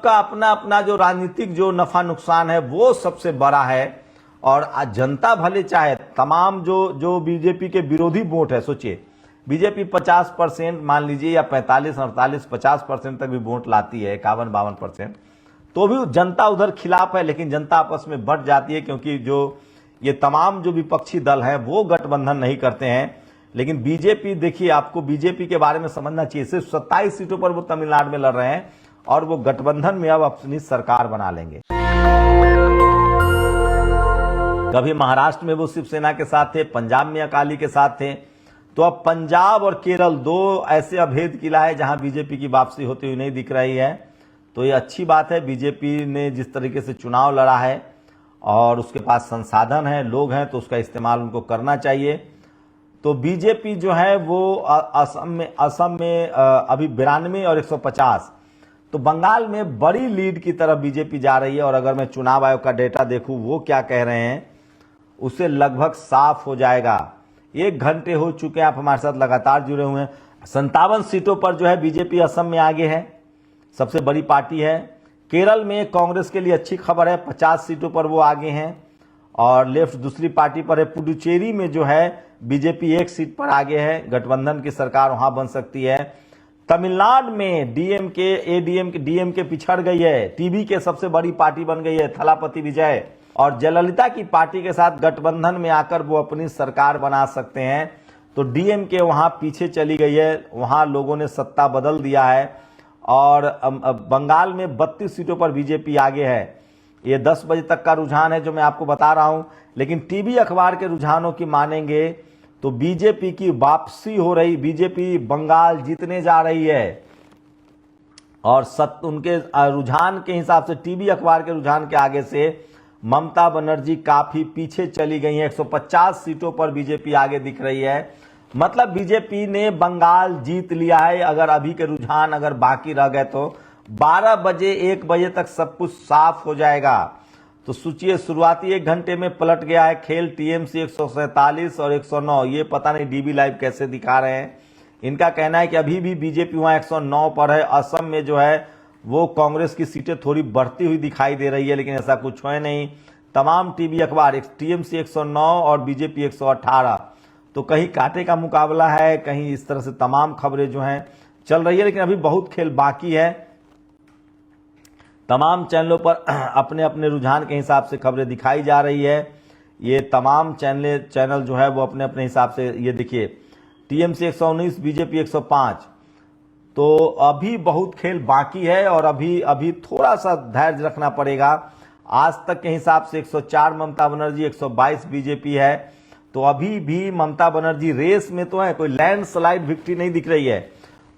का अपना अपना जो राजनीतिक जो नफा नुकसान है वो सबसे बड़ा है। और आज जनता भले चाहे तमाम जो बीजेपी के विरोधी वोट है, सोचिए बीजेपी 50% मान लीजिए या 45, 48, 50% तक भी वोट लाती है, 51-52%, तो भी जनता उधर खिलाफ है, लेकिन जनता आपस में बंट जाती है क्योंकि जो ये तमाम जो विपक्षी दल हैं वो गठबंधन नहीं करते हैं। लेकिन बीजेपी, देखिए आपको बीजेपी के बारे में समझना चाहिए, सिर्फ 27 सीटों पर वो तमिलनाडु में लड़ रहे हैं और वो गठबंधन में अब अपनी सरकार बना लेंगे। कभी महाराष्ट्र में वो शिवसेना के साथ थे, पंजाब में अकाली के साथ थे, तो अब पंजाब और केरल दो ऐसे अभेद किला है जहां बीजेपी की वापसी होती हुई नहीं दिख रही है। तो ये अच्छी बात है, बीजेपी ने जिस तरीके से चुनाव लड़ा है और उसके पास संसाधन है, लोग हैं, तो उसका इस्तेमाल उनको करना चाहिए। तो बीजेपी जो है वो असम में अभी 92 और 150, तो बंगाल में बड़ी लीड की तरफ बीजेपी जा रही है। और अगर मैं चुनाव आयोग का डेटा देखूं वो क्या कह रहे हैं, उससे लगभग साफ हो जाएगा। 1 घंटे हो चुके हैं, आप हमारे साथ लगातार जुड़े हुए हैं। 57 सीटों पर जो है बीजेपी असम में आगे है, सबसे बड़ी पार्टी है। केरल में कांग्रेस के लिए अच्छी खबर है, 50 सीटों पर वो आगे हैं और लेफ्ट दूसरी पार्टी पर है। पुडुचेरी में जो है बीजेपी 1 सीट पर आगे है, गठबंधन की सरकार वहां बन सकती है। तमिलनाडु में डीएमके पिछड़ गई है, टीबी के सबसे बड़ी पार्टी बन गई है थलापति विजय, और जयललिता की पार्टी के साथ गठबंधन में आकर वो अपनी सरकार बना सकते हैं। तो डीएमके वहां पीछे चली गई है, वहां लोगों ने सत्ता बदल दिया है। और बंगाल में 32 सीटों पर बीजेपी आगे है। ये 10 बजे तक का रुझान है जो मैं आपको बता रहा हूं, लेकिन टीवी अखबार के रुझानों की मानेंगे तो बीजेपी की वापसी हो रही, बीजेपी बंगाल जीतने जा रही है। और उनके रुझान के हिसाब से, टीवी अखबार के रुझान के आगे से ममता बनर्जी काफी पीछे चली गई है। 150 सीटों पर बीजेपी आगे दिख रही है, मतलब बीजेपी ने बंगाल जीत लिया है। अगर अभी के रुझान अगर बाकी रह गए तो 12 बजे 1 बजे तक सब कुछ साफ हो जाएगा। तो सोचिए, शुरुआती 1 घंटे में पलट गया है खेल। टीएमसी 147 और 109, ये पता नहीं डीबी लाइव कैसे दिखा रहे हैं। इनका कहना है कि अभी भी बीजेपी वहां 109 पर है। असम में जो है वो कांग्रेस की सीटें थोड़ी बढ़ती हुई दिखाई दे रही है, लेकिन ऐसा कुछ है नहीं। तमाम टीवी अखबार, टीएमसी 109 और बीजेपी 118, तो कहीं कांटे का मुकाबला है, कहीं इस तरह से तमाम खबरें जो हैं चल रही है। लेकिन अभी बहुत खेल बाकी है। तमाम चैनलों पर अपने अपने रुझान के हिसाब से खबरें दिखाई जा रही है। ये तमाम चैनल जो है वो अपने अपने हिसाब से, ये देखिए टीएमसी 119, बीजेपी 105, तो अभी बहुत खेल बाकी है और अभी थोड़ा सा धैर्य रखना पड़ेगा। आज तक के हिसाब से 104 ममता बनर्जी, 122 बीजेपी है। तो अभी भी ममता बनर्जी रेस में तो है, कोई लैंडस्लाइड विक्ट्री नहीं दिख रही है।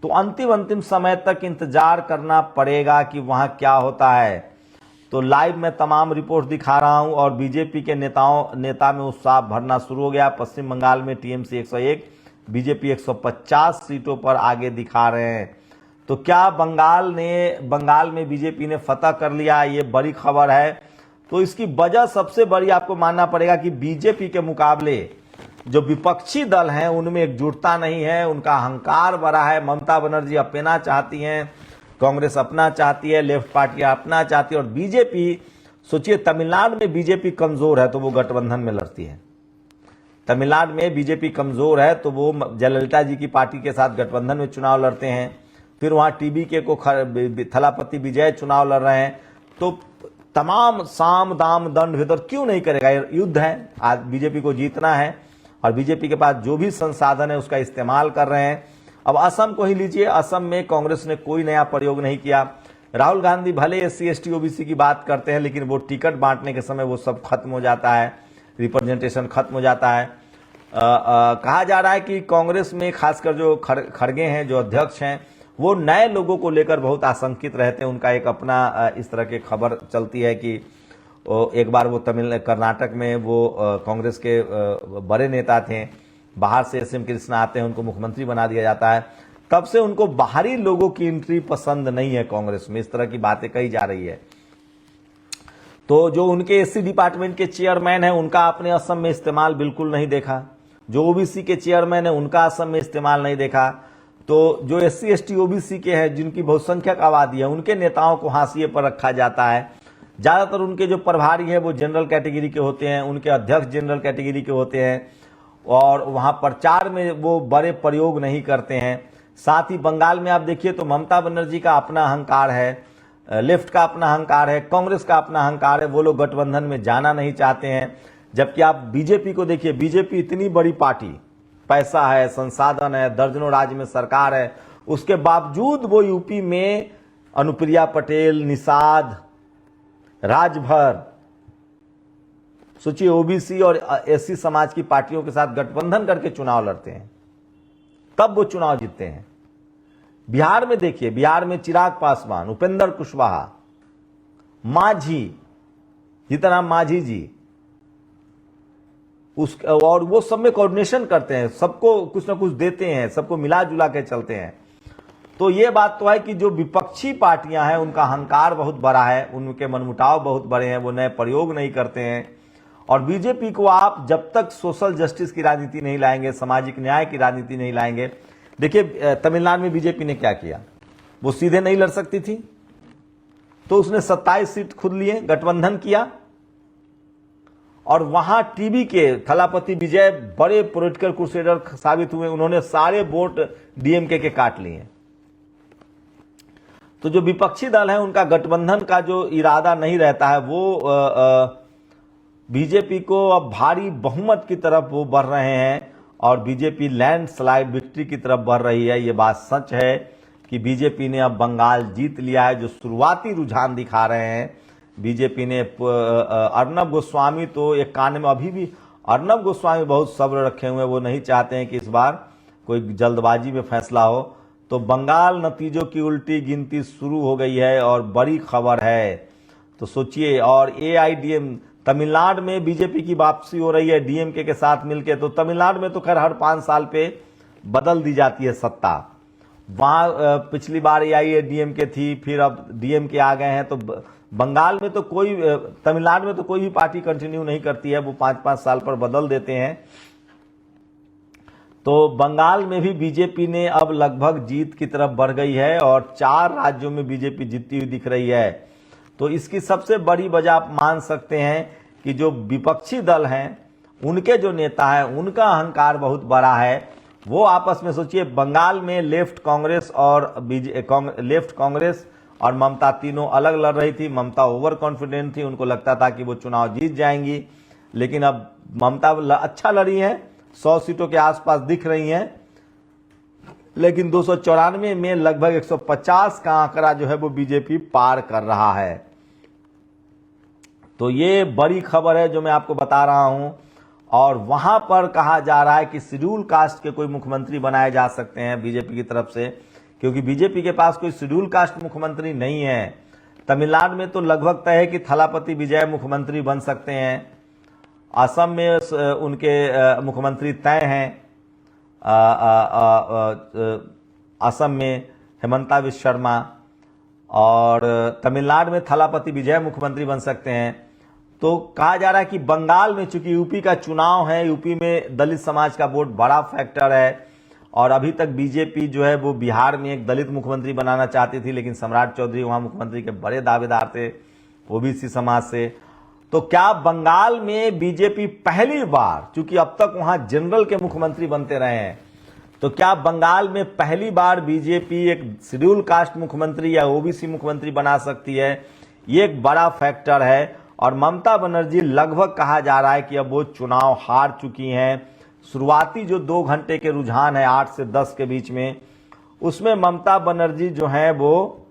तो अंतिम समय तक इंतजार करना पड़ेगा कि वहां क्या होता है। तो लाइव में तमाम रिपोर्ट दिखा रहा हूं और बीजेपी के नेता में उत्साह भरना शुरू हो गया। पश्चिम बंगाल में टीएमसी 101, बीजेपी 150 सीटों पर आगे दिखा रहे हैं। तो क्या बंगाल में बीजेपी ने फतह कर लिया, ये बड़ी खबर है। तो इसकी वजह सबसे बड़ी आपको मानना पड़ेगा कि बीजेपी के मुकाबले जो विपक्षी दल हैं उनमें एकजुटता नहीं है, उनका अहंकार बड़ा है। ममता बनर्जी अपना चाहती हैं, कांग्रेस अपना चाहती है, लेफ्ट पार्टियां अपना चाहती है, और बीजेपी, सोचिए तमिलनाडु में बीजेपी कमजोर है तो वो गठबंधन में लड़ती है। तमिलनाडु में बीजेपी कमजोर है तो वो जयललिता जी की पार्टी के साथ गठबंधन में चुनाव लड़ते हैं। फिर वहां टीबीके को थलापति विजय चुनाव लड़ रहे हैं। तो तमाम साम दाम दंड भेद क्यों नहीं करेगा, युद्ध है, आज बीजेपी को जीतना है और बीजेपी के पास जो भी संसाधन है उसका इस्तेमाल कर रहे हैं। अब असम को ही लीजिए, असम में कांग्रेस ने कोई नया प्रयोग नहीं किया। राहुल गांधी भले SC ST OBC की बात करते हैं, लेकिन वो टिकट बांटने के समय वो सब खत्म हो जाता है, रिप्रेजेंटेशन खत्म हो जाता है। कहा जा रहा है कि कांग्रेस में खासकर जो खड़गे हैं, जो अध्यक्ष हैं, वो नए लोगों को लेकर बहुत आशंकित रहते हैं। उनका एक अपना इस तरह की खबर चलती है कि एक बार वो कर्नाटक में वो कांग्रेस के बड़े नेता थे, बाहर से SM कृष्णा आते हैं, उनको मुख्यमंत्री बना दिया जाता है। तब से उनको बाहरी लोगों की एंट्री पसंद नहीं है कांग्रेस में, इस तरह की बातें कही जा रही है। तो जो उनके SC डिपार्टमेंट के चेयरमैन हैं, उनका आपने असम में इस्तेमाल बिल्कुल नहीं देखा। जो OBC के चेयरमैन है, उनका असम में इस्तेमाल नहीं देखा। तो जो SC ST OBC के हैं, जिनकी बहुसंख्यक आबादी है, उनके नेताओं को हाशिए पर रखा जाता है। ज़्यादातर उनके जो प्रभारी हैं वो जनरल कैटेगरी के होते हैं, उनके अध्यक्ष जनरल कैटेगरी के होते हैं, और वहाँ प्रचार में वो बड़े प्रयोग नहीं करते हैं। साथ ही बंगाल में आप देखिए तो ममता बनर्जी का अपना अहंकार है, लेफ्ट का अपना अहंकार है, कांग्रेस का अपना अहंकार है, वो लोग गठबंधन में जाना नहीं चाहते हैं। जबकि आप बीजेपी को देखिए, बीजेपी इतनी बड़ी पार्टी, पैसा है, संसाधन है, दर्जनों राज्य में सरकार है, उसके बावजूद वो यूपी में अनुप्रिया पटेल, निषाद, राजभर, सोचिए ओबीसी और SC समाज की पार्टियों के साथ गठबंधन करके चुनाव लड़ते हैं, तब वो चुनाव जीतते हैं। बिहार में देखिए, बिहार में चिराग पासवान, उपेंद्र कुशवाहा, मांझी, जीतनराम मांझी जी, और वो सब में कोऑर्डिनेशन करते हैं, सबको कुछ ना कुछ देते हैं, सबको मिला जुला के चलते हैं। तो ये बात तो है कि जो विपक्षी पार्टियां हैं उनका अहंकार बहुत बड़ा है, उनके मनमुटाव बहुत बड़े हैं, वो नए प्रयोग नहीं करते हैं। और बीजेपी को आप जब तक सोशल जस्टिस की राजनीति नहीं लाएंगे, सामाजिक न्याय की राजनीति नहीं लाएंगे, देखिए तमिलनाडु में बीजेपी ने क्या किया, वो सीधे नहीं लड़ सकती थी तो उसने 27 सीट खुद लिए, गठबंधन किया, और वहां टीवी के थलापति विजय बड़े पॉलिटिकल क्रूसेडर साबित हुए, उन्होंने सारे वोट डीएमके के काट लिए। तो जो विपक्षी दल है उनका गठबंधन का जो इरादा नहीं रहता है, वो बीजेपी को अब भारी बहुमत की तरफ वो बढ़ रहे हैं, और बीजेपी लैंडस्लाइड विक्ट्री की तरफ बढ़ रही है। ये बात सच है कि बीजेपी ने अब बंगाल जीत लिया है। जो शुरुआती रुझान दिखा रहे हैं, बीजेपी ने अर्नब गोस्वामी तो एक कान में, अभी भी अर्नब गोस्वामी बहुत सब्र रखे हुए हैं, वो नहीं चाहते हैं कि इस बार कोई जल्दबाजी में फैसला हो। तो बंगाल नतीजों की उल्टी गिनती शुरू हो गई है और बड़ी खबर है, तो सोचिए। और AIDM तमिलनाडु में बीजेपी की वापसी हो रही है डीएमके के साथ मिलकर। तो तमिलनाडु में तो खैर हर 5 साल पे बदल दी जाती है सत्ता, वहां पिछली बार AIADMK थी, फिर अब DMK आ गए हैं। तो बंगाल में तो कोई, तमिलनाडु में तो कोई भी पार्टी कंटिन्यू नहीं करती है, वो 5-5 साल पर बदल देते हैं। तो बंगाल में भी बीजेपी ने अब लगभग जीत की तरफ बढ़ गई है, और 4 राज्यों में बीजेपी जीतती हुई दिख रही है। तो इसकी सबसे बड़ी वजह आप मान सकते हैं कि जो विपक्षी दल हैं, उनके जो नेता हैं, उनका अहंकार बहुत बड़ा है। वो आपस में, सोचिए, बंगाल में लेफ्ट कांग्रेस और ममता तीनों अलग लड़ रही थी। ममता ओवर कॉन्फिडेंट थी, उनको लगता था कि वो चुनाव जीत जाएंगी, लेकिन अब ममता अच्छा लड़ी है, 100 सीटों के आसपास दिख रही हैं, लेकिन 294 में लगभग 150 का आंकड़ा जो है वो बीजेपी पार कर रहा है। तो ये बड़ी खबर है जो मैं आपको बता रहा हूं। और वहां पर कहा जा रहा है कि शेड्यूल कास्ट के कोई मुख्यमंत्री बनाए जा सकते हैं बीजेपी की तरफ से, क्योंकि बीजेपी के पास कोई शेड्यूल कास्ट मुख्यमंत्री नहीं है। तमिलनाडु में तो लगभग तय है कि थलापति विजय मुख्यमंत्री बन सकते हैं, असम में उनके मुख्यमंत्री तय हैं, असम में हेमंता बिस्वा शर्मा, और तमिलनाडु में थलापति विजय मुख्यमंत्री बन सकते हैं। तो कहा जा रहा है कि बंगाल में, चूंकि यूपी का चुनाव है, यूपी में दलित समाज का वोट बड़ा फैक्टर है, और अभी तक बीजेपी जो है वो बिहार में एक दलित मुख्यमंत्री बनाना चाहती थी, लेकिन सम्राट चौधरी वहां मुख्यमंत्री के बड़े दावेदार थे ओबीसी समाज से। तो क्या बंगाल में बीजेपी पहली बार, चूंकि अब तक वहां जनरल के मुख्यमंत्री बनते रहे हैं, तो क्या बंगाल में पहली बार बीजेपी एक शेड्यूल कास्ट मुख्यमंत्री या ओबीसी मुख्यमंत्री बना सकती है? ये एक बड़ा फैक्टर है। और ममता बनर्जी लगभग कहा जा रहा है कि अब वो चुनाव हार चुकी हैं। शुरुआती जो 2 घंटे के रुझान है 8 से 10 के बीच में, उसमें ममता बनर्जी जो है वो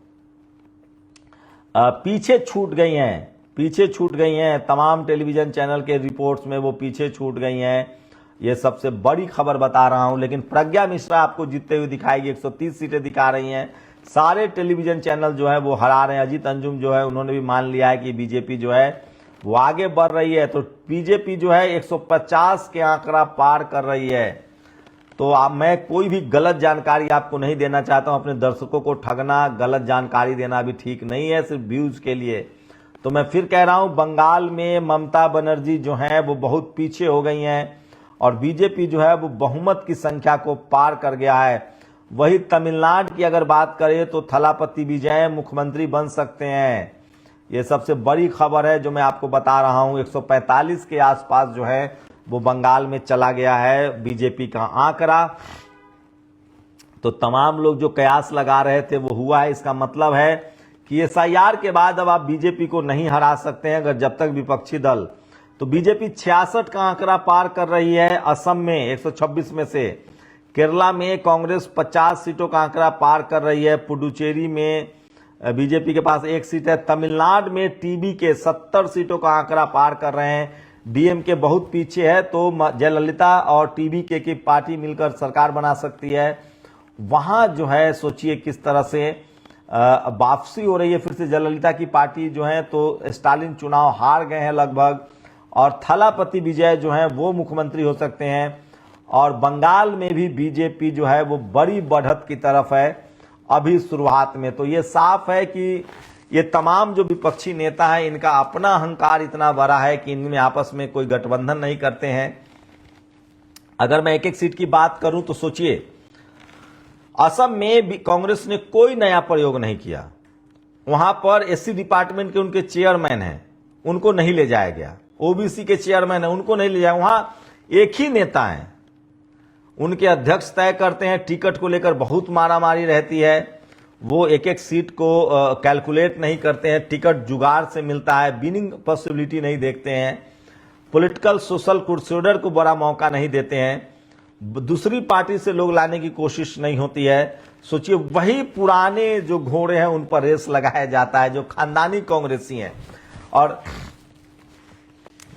पीछे छूट गई हैं, तमाम टेलीविजन चैनल के रिपोर्ट्स में वो पीछे छूट गई हैं। ये सबसे बड़ी खबर बता रहा हूं। लेकिन प्रज्ञा मिश्रा आपको जीतते हुए दिखाएगी, 130 सीटें दिखा रही हैं। सारे टेलीविजन चैनल जो है वो हरा रहे हैं। अजीत अंजुम जो है उन्होंने भी मान लिया है कि बीजेपी जो है वो आगे बढ़ रही है। तो बीजेपी जो है 150 के आंकड़ा पार कर रही है। तो मैं कोई भी गलत जानकारी आपको नहीं देना चाहता हूं, अपने दर्शकों को ठगना, गलत जानकारी देना भी ठीक नहीं है, सिर्फ व्यूज के लिए। तो मैं फिर कह रहा हूं, बंगाल में ममता बनर्जी जो है वो बहुत पीछे हो गई हैं, और बीजेपी जो है वो बहुमत की संख्या को पार कर गया है। वही तमिलनाडु की अगर बात करें तो थलापति विजय मुख्यमंत्री बन सकते हैं। ये सबसे बड़ी खबर है जो मैं आपको बता रहा हूं। 145 के आसपास जो है वो बंगाल में चला गया है बीजेपी का आंकड़ा। तो तमाम लोग जो कयास लगा रहे थे वो हुआ है। इसका मतलब है कि एसआईआर के बाद अब आप बीजेपी को नहीं हरा सकते हैं अगर जब तक विपक्षी दल। तो बीजेपी 66 का आंकड़ा पार कर रही है असम में 126 में से। केरला में कांग्रेस 50 सीटों का आंकड़ा पार कर रही है। पुडुचेरी में बीजेपी के पास 1 सीट है। तमिलनाडु में टीबी के 70 सीटों का आंकड़ा पार कर रहे हैं। डीएमके बहुत पीछे है। तो जयललिता और टीबी की पार्टी मिलकर सरकार बना सकती है। वहां जो है सोचिए किस तरह से वापसी हो रही है फिर से जयललिता की पार्टी जो है। तो स्टालिन चुनाव हार गए हैं लगभग, और थलापति विजय जो है वो मुख्यमंत्री हो सकते हैं। और बंगाल में भी बीजेपी जो है वो बड़ी बढ़त की तरफ है अभी शुरुआत में। तो ये साफ है कि ये तमाम जो विपक्षी नेता हैं इनका अपना अहंकार इतना बड़ा है कि इनमें आपस में कोई गठबंधन नहीं करते हैं। अगर मैं एक एक सीट की बात करूं तो सोचिए, असम में भी कांग्रेस ने कोई नया प्रयोग नहीं किया। वहां पर एससी डिपार्टमेंट के उनके चेयरमैन हैं, उनको नहीं ले जाया गया। ओबीसी के चेयरमैन हैं, उनको नहीं ले जाया। वहां एक ही नेता हैं, उनके अध्यक्ष तय करते हैं। टिकट को लेकर बहुत मारामारी रहती है। वो एक एक सीट को कैलकुलेट नहीं करते हैं। टिकट जुगाड़ से मिलता है, विनिंग पॉसिबिलिटी नहीं देखते हैं। पॉलिटिकल सोशल क्रूसेडर को बड़ा मौका नहीं देते हैं। दूसरी पार्टी से लोग लाने की कोशिश नहीं होती है। सोचिए, वही पुराने जो घोड़े हैं उन पर रेस लगाया जाता है, जो खानदानी कांग्रेसी हैं। और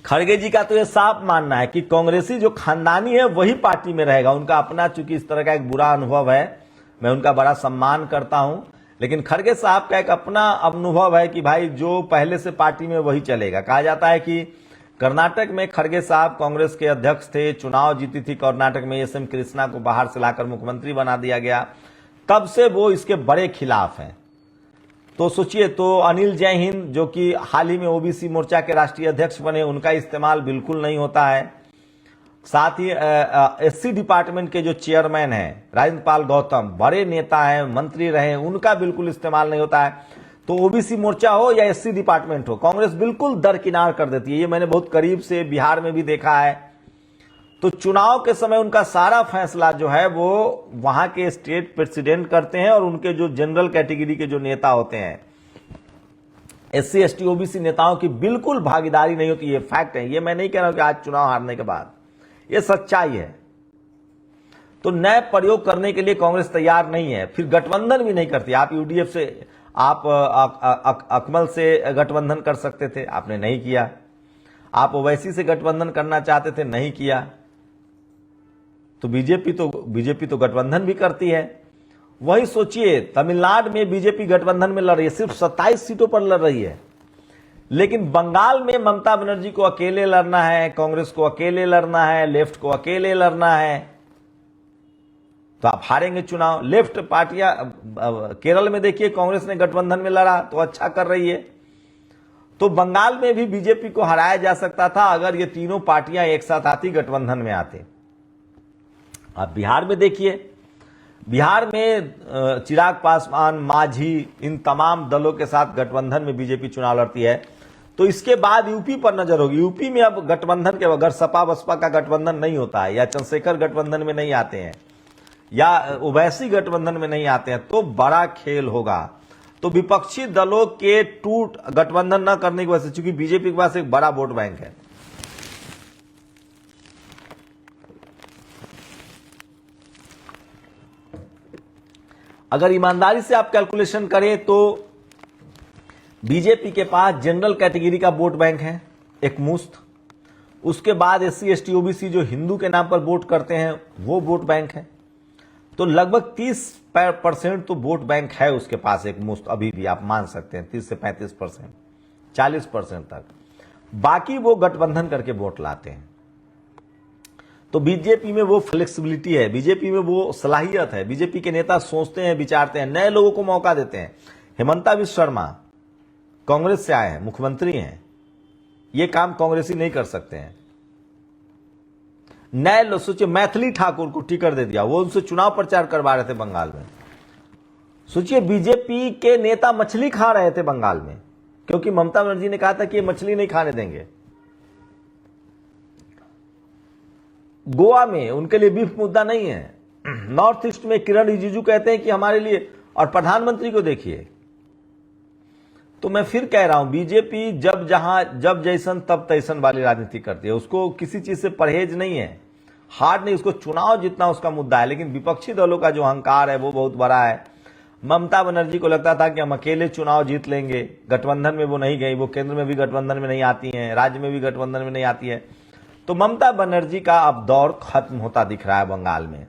खड़गे जी का तो ये साफ मानना है कि कांग्रेसी जो खानदानी है वही पार्टी में रहेगा। उनका अपना चूंकि इस तरह का एक बुरा अनुभव है, मैं उनका बड़ा सम्मान करता हूं, लेकिन खड़गे साहब का एक अपना अनुभव है कि भाई जो पहले से पार्टी में वही चलेगा। कहा जाता है कि कर्नाटक में खड़गे साहब कांग्रेस के अध्यक्ष थे, चुनाव जीती थी कर्नाटक में। एसएम कृष्णा को बाहर से लाकर मुख्यमंत्री बना दिया गया, तब से वो इसके बड़े खिलाफ हैं। तो सोचिए, तो अनिल जय हिंद जो कि हाल ही में ओबीसी मोर्चा के राष्ट्रीय अध्यक्ष बने, उनका इस्तेमाल बिल्कुल नहीं होता है। साथ ही एससी डिपार्टमेंट के जो चेयरमैन हैं राजेंद्र पाल गौतम, बड़े नेता हैं, मंत्री रहे, उनका बिल्कुल इस्तेमाल नहीं होता है। तो ओबीसी मोर्चा हो या एससी डिपार्टमेंट हो, कांग्रेस बिल्कुल दरकिनार कर देती है। ये मैंने बहुत करीब से बिहार में भी देखा है। तो चुनाव के समय उनका सारा फैसला जो है वो वहां के स्टेट प्रेसिडेंट करते हैं, और उनके जो जनरल कैटेगरी के जो नेता होते हैं, एससी एसटी ओबीसी नेताओं की बिल्कुल भागीदारी नहीं होती। ये फैक्ट है, ये मैं नहीं कह रहा हूं कि आज चुनाव हारने के बाद, ये सच्चाई है। तो नए प्रयोग करने के लिए कांग्रेस तैयार नहीं है। फिर गठबंधन भी नहीं करती। आप यूडीएफ से, आप अकमल से गठबंधन कर सकते थे, आपने नहीं किया। आप ओवैसी से गठबंधन करना चाहते थे, नहीं किया। तो बीजेपी तो गठबंधन भी करती है। वही सोचिए, तमिलनाडु में बीजेपी गठबंधन में लड़ रही है, सिर्फ 27 सीटों पर लड़ रही है। लेकिन बंगाल में ममता बनर्जी को अकेले लड़ना है, कांग्रेस को अकेले लड़ना है, लेफ्ट को अकेले लड़ना है, तो आप हारेंगे चुनाव। लेफ्ट पार्टियां, केरल में देखिए कांग्रेस ने गठबंधन में लड़ा तो अच्छा कर रही है। तो बंगाल में भी बीजेपी को हराया जा सकता था अगर ये तीनों पार्टियां एक साथ आती, गठबंधन में आते। आप बिहार में देखिए, बिहार में चिराग पासवान, मांझी, इन तमाम दलों के साथ गठबंधन में बीजेपी चुनाव लड़ती है। तो इसके बाद यूपी पर नजर होगी। यूपी में अब गठबंधन के बगैर सपा बसपा का गठबंधन नहीं होता है, या चंद्रशेखर गठबंधन में नहीं आते हैं, या ओवैसी गठबंधन में नहीं आते हैं, तो बड़ा खेल होगा। तो विपक्षी दलों के टूट गठबंधन न करने की वजह से, चूंकि बीजेपी के पास एक बड़ा वोट बैंक है, अगर ईमानदारी से आप कैलकुलेशन करें तो बीजेपी के पास जनरल कैटेगरी का वोट बैंक है एक मुश्त। उसके बाद एससी एसटी ओबीसी जो हिंदू के नाम पर वोट करते हैं वो वोट बैंक है। तो लगभग 30% तो वोट बैंक है उसके पास एक मुश्त, अभी भी आप मान सकते हैं 30 से 35%, 40% तक। बाकी वो गठबंधन करके वोट लाते हैं। तो बीजेपी में वो फ्लेक्सिबिलिटी है, बीजेपी में वो सलाहियत है। बीजेपी के नेता सोचते हैं, विचारते हैं, नए लोगों को मौका देते हैं। हेमंता बिस्वा शर्मा कांग्रेस से आए हैं, मुख्यमंत्री हैं, ये काम कांग्रेसी नहीं कर सकते हैं। नए लोग, सोचिए मैथिली ठाकुर को टिकट दे दिया, वो उनसे चुनाव प्रचार करवा रहे थे बंगाल में। सोचिए बीजेपी के नेता मछली खा रहे थे बंगाल में, क्योंकि ममता बनर्जी ने कहा था कि ये मछली नहीं खाने देंगे। गोवा में उनके लिए बीफ मुद्दा नहीं है। नॉर्थ ईस्ट में किरण रिजिजू कहते हैं कि हमारे लिए, और प्रधानमंत्री को देखिए। तो मैं फिर कह रहा हूं, बीजेपी जब जहां जब जैसन तब तैसन वाली राजनीति करती है, उसको किसी चीज से परहेज नहीं है, हार नहीं, उसको चुनाव जितना उसका मुद्दा है। लेकिन विपक्षी दलों का जो अहंकार है वो बहुत बड़ा है। ममता बनर्जी को लगता था कि हम अकेले चुनाव जीत लेंगे, गठबंधन में वो नहीं गई, वो केंद्र में भी गठबंधन में नहीं आती हैं, राज्य में भी गठबंधन में नहीं आती है। तो ममता बनर्जी का अब दौर खत्म होता दिख रहा है बंगाल में।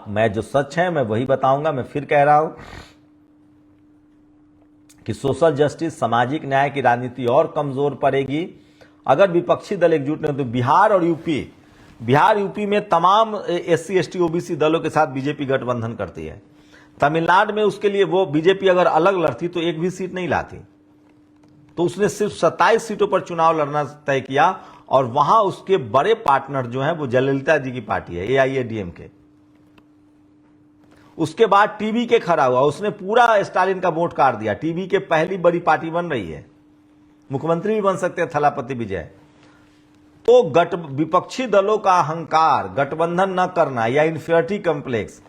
मैं जो सच है मैं वही बताऊंगा। मैं फिर कह रहा हूं कि सोशल जस्टिस, सामाजिक न्याय की राजनीति और कमजोर पड़ेगी अगर विपक्षी दल एकजुट नहीं। तो बिहार यूपी में तमाम SC ST OBC दलों के साथ बीजेपी गठबंधन करती है। तमिलनाडु में उसके लिए वो बीजेपी अगर अलग लड़ती तो एक भी सीट नहीं लाती। तो उसने सिर्फ 27 सीटों पर चुनाव लड़ना तय किया, और वहां उसके बड़े पार्टनर जो हैं वो जयललिता जी की पार्टी है, AIADMK। उसके बाद टीवी के खड़ा हुआ, उसने पूरा स्टालिन का वोट काट दिया। टीवी के पहली बड़ी पार्टी बन रही है, मुख्यमंत्री भी बन सकते हैं थलापति विजय। तो विपक्षी दलों का अहंकार, गठबंधन न करना या इन्फीरियरिटी कॉम्प्लेक्स,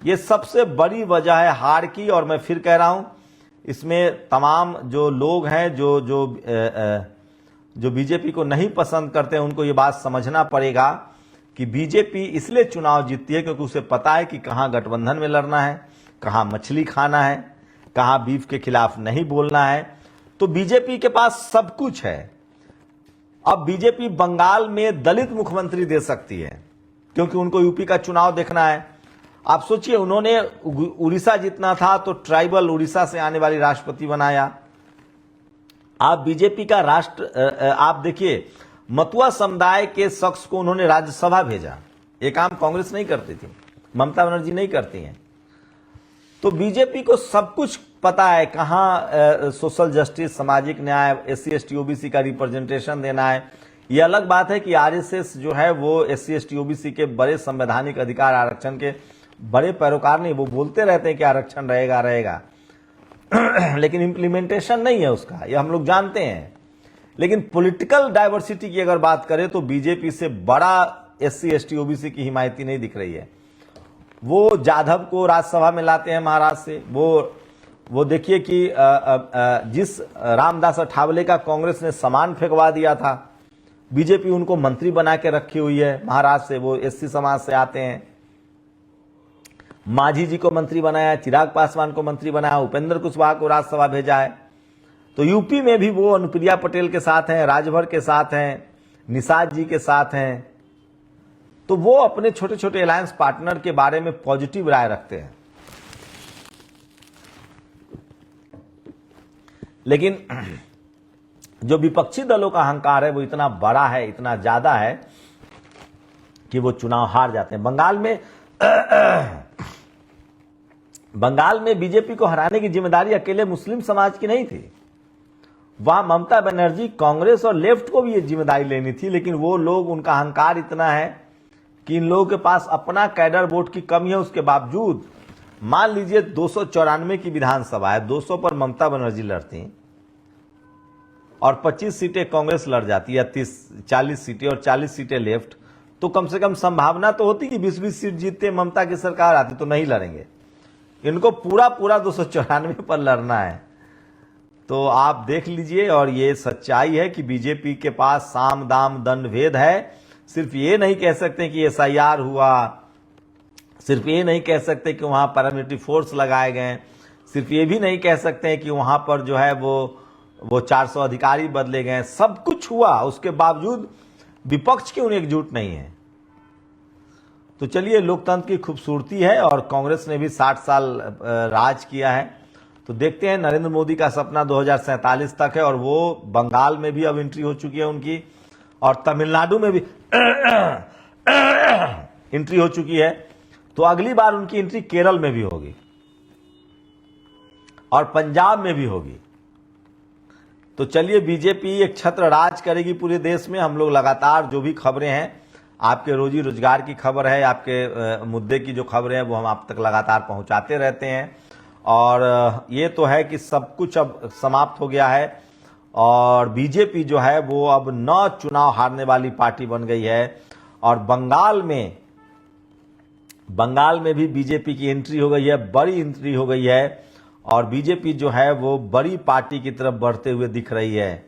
ये सबसे बड़ी वजह है हार की। और मैं फिर कह रहा हूं, इसमें तमाम जो लोग हैं जो बीजेपी को नहीं पसंद करते हैं, उनको ये बात समझना पड़ेगा कि बीजेपी इसलिए चुनाव जीतती है क्योंकि उसे पता है कि कहां गठबंधन में लड़ना है, कहां मछली खाना है, कहां बीफ के खिलाफ नहीं बोलना है। तो बीजेपी के पास सब कुछ है। अब बीजेपी बंगाल में दलित मुख्यमंत्री दे सकती है, क्योंकि उनको यूपी का चुनाव देखना है। आप सोचिए, उन्होंने उड़ीसा जीतना था तो ट्राइबल उड़ीसा से आने वाली राष्ट्रपति बनाया। आप बीजेपी का आप देखिए, मतुआ समुदाय के शख्स को उन्होंने राज्यसभा भेजा। ये काम कांग्रेस नहीं करती थी, ममता बनर्जी नहीं करती हैं। तो बीजेपी को सब कुछ पता है, कहां सोशल जस्टिस, सामाजिक न्याय, SC ST OBC का रिप्रेजेंटेशन देना है। ये अलग बात है कि RSS जो है वो SC ST OBC के बड़े संवैधानिक अधिकार आरक्षण के बड़े पैरोकार नहीं, वो बोलते रहते हैं कि आरक्षण रहेगा लेकिन इंप्लीमेंटेशन नहीं है उसका, ये हम लोग जानते हैं। लेकिन पॉलिटिकल डाइवर्सिटी की अगर बात करें तो बीजेपी से बड़ा SC ST OBC की हिमायती नहीं दिख रही है। वो जाधव को राज्यसभा में लाते हैं महाराष्ट्र से। वो देखिए कि जिस रामदास अठावले का कांग्रेस ने सामान फेंकवा दिया था, बीजेपी उनको मंत्री बना के रखी हुई है महाराष्ट्र से। वो SC समाज से आते हैं। मांझी जी को मंत्री बनाया, चिराग पासवान को मंत्री बनाया, उपेंद्र कुशवाहा को राज्यसभा भेजा है। तो यूपी में भी वो अनुप्रिया पटेल के साथ हैं, राजभर के साथ हैं, निषाद जी के साथ हैं। तो वो अपने छोटे छोटे अलायंस पार्टनर के बारे में पॉजिटिव राय रखते हैं। लेकिन जो विपक्षी दलों का अहंकार है वो इतना बड़ा है, इतना ज्यादा है कि वो चुनाव हार जाते हैं। बंगाल में बीजेपी को हराने की जिम्मेदारी अकेले मुस्लिम समाज की नहीं थी। वहां ममता बनर्जी, कांग्रेस और लेफ्ट को भी ये जिम्मेदारी लेनी थी। लेकिन वो लोग, उनका अहंकार इतना है कि इन लोगों के पास अपना कैडर वोट की कमी है। उसके बावजूद मान लीजिए 294 की विधानसभा है, 200 पर ममता बनर्जी लड़ती और 25 सीटें कांग्रेस लड़ जाती है, 40 सीटें और 40 सीटें लेफ्ट। तो कम से कम संभावना तो होती कि 20-20 सीट जीतते, ममता की सरकार आती। तो नहीं लड़ेंगे, इनको पूरा 294 पर लड़ना है। तो आप देख लीजिए, और ये सच्चाई है कि बीजेपी के पास साम दाम दंड भेद है। सिर्फ ये नहीं कह सकते कि SIR हुआ, सिर्फ ये नहीं कह सकते कि वहां पैरामिलिट्री फोर्स लगाए गए, सिर्फ ये भी नहीं कह सकते कि वहां पर जो है वो 400 अधिकारी बदले गए। सब कुछ हुआ, उसके बावजूद विपक्ष क्यों एकजुट नहीं है? तो चलिए, लोकतंत्र की खूबसूरती है। और कांग्रेस ने भी 60 साल राज किया है। तो देखते हैं, नरेंद्र मोदी का सपना 2047 तक है, और वो बंगाल में भी अब एंट्री हो चुकी है उनकी, और तमिलनाडु में भी एंट्री हो चुकी है। तो अगली बार उनकी एंट्री केरल में भी होगी और पंजाब में भी होगी। तो चलिए, बीजेपी एक छत्र राज करेगी पूरे देश में। हम लोग लगातार जो भी खबरें हैं, आपके रोजी रोजगार की खबर है, आपके मुद्दे की जो खबरें हैं वो हम आप तक लगातार पहुंचाते रहते हैं। और ये तो है कि सब कुछ अब समाप्त हो गया है और बीजेपी जो है वो अब न चुनाव हारने वाली पार्टी बन गई है। और बंगाल में भी बीजेपी की एंट्री हो गई है, बड़ी एंट्री हो गई है और बीजेपी जो है वो बड़ी पार्टी की तरफ बढ़ते हुए दिख रही है।